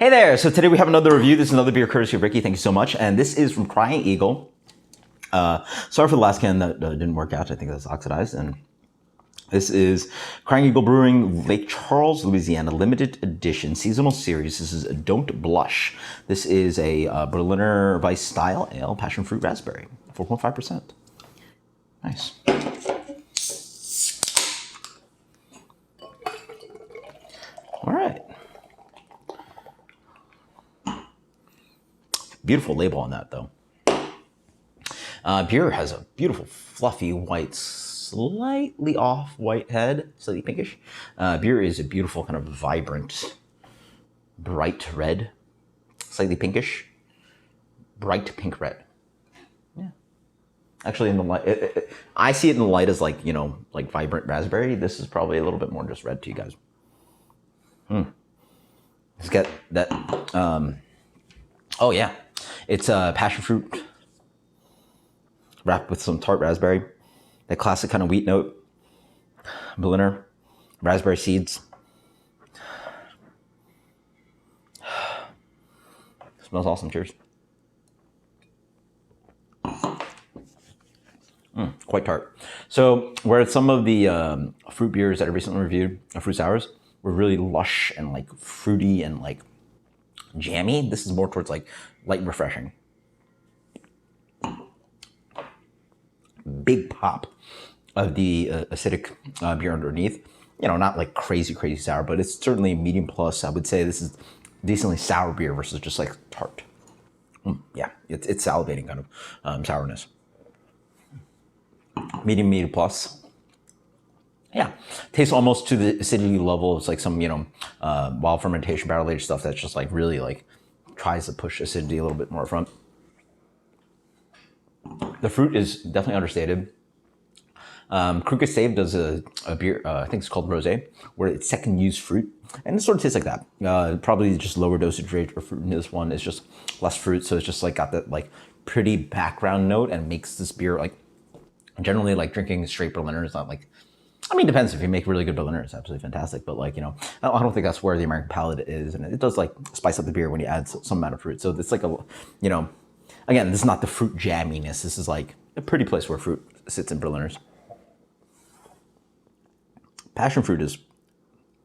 Hey there! So today we have another review. This is another beer courtesy of Ricky. Thank you so much. And this is from Crying Eagle. Sorry for the last can that didn't work out. I think that's oxidized. And this is Crying Eagle Brewing Lake Charles, Louisiana, limited edition seasonal series. This is Don't Blush. This is a Berliner Weiss style ale, passion fruit raspberry, 4.5%. Nice. All right. Beautiful label on that, though. Beer has a beautiful, fluffy, white, slightly off-white head, slightly pinkish. Beer is a beautiful, kind of vibrant, bright red, slightly pinkish, bright pink red. Yeah. Actually, in the light, I see it in the light as like, like vibrant raspberry. This is probably a little bit more just red to you guys. It's got that, oh yeah. It's passion fruit wrapped with some tart raspberry. That classic kind of wheat note. Berliner, raspberry seeds. Smells awesome. Cheers. Quite tart. So where some of the fruit beers that I recently reviewed, fruit sours, were really lush and like fruity and like jammy, this is more towards like light and refreshing. Big pop of the acidic beer underneath. Not like crazy sour, but it's certainly medium plus. I would say this is decently sour beer versus just like tart. Yeah, it's salivating kind of sourness. Medium plus. Yeah, tastes almost to the acidity level. It's like some, wild fermentation barrel aged stuff that's just like really like tries to push acidity a little bit more front. The fruit is definitely understated. Crooked Stave does a beer, I think it's called Rosé, where it's second use fruit. And it sort of tastes like that. Probably just lower dosage rate for fruit in this one. It's just less fruit. So it's just like got that like pretty background note and makes this beer like generally like drinking straight Berliner is not like, I mean, it depends. If you make really good Berliner, it's absolutely fantastic. But like, I don't think that's where the American palate is. And it does like spice up the beer when you add some amount of fruit. So it's like a, again, this is not the fruit jamminess. This is like a pretty place where fruit sits in Berliners. Passion fruit is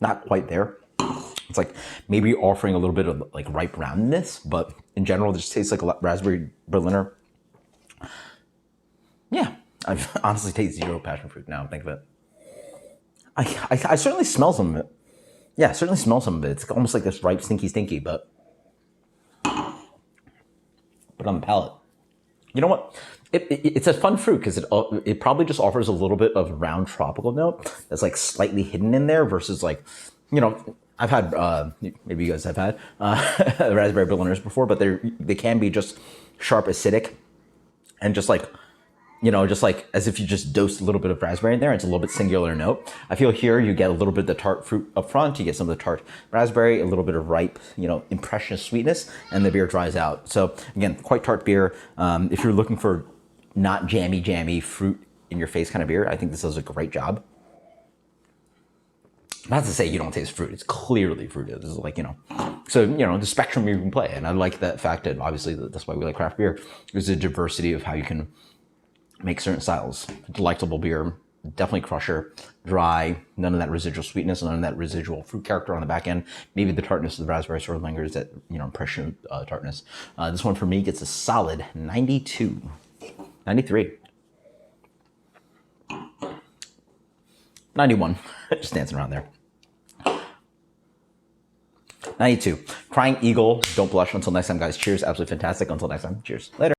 not quite there. It's like maybe offering a little bit of like ripe roundness, but in general, it just tastes like a raspberry Berliner. Yeah, I honestly taste zero passion fruit now. Think of it. I certainly smell some of it. Yeah, I certainly smell some of it. It's almost like this ripe, stinky, but on the palate. You know what? It's a fun fruit because it probably just offers a little bit of round tropical note that's like slightly hidden in there versus like, I've had, maybe you guys have had raspberry Berliners before, but they can be just sharp acidic and just like, just like as if you just dosed a little bit of raspberry in there. It's a little bit singular note. I feel here you get a little bit of the tart fruit up front. You get some of the tart raspberry, a little bit of ripe, impressionist sweetness, and the beer dries out. So again, quite tart beer. If you're looking for not jammy fruit in your face kind of beer, I think this does a great job. Not to say you don't taste fruit. It's clearly fruited. This is like, so, the spectrum you can play. And I like that fact that obviously that's why we like craft beer. There's a diversity of how you can make certain styles. Delectable beer, definitely crusher, dry, none of that residual sweetness, none of that residual fruit character on the back end. Maybe the tartness of the raspberry sort of lingers, that impression of tartness. This one for me gets a solid 92, 93, 91, just dancing around there. 92. Crying Eagle, Don't Blush. Until next time, guys. Cheers. Absolutely fantastic. Until next time. Cheers. Later.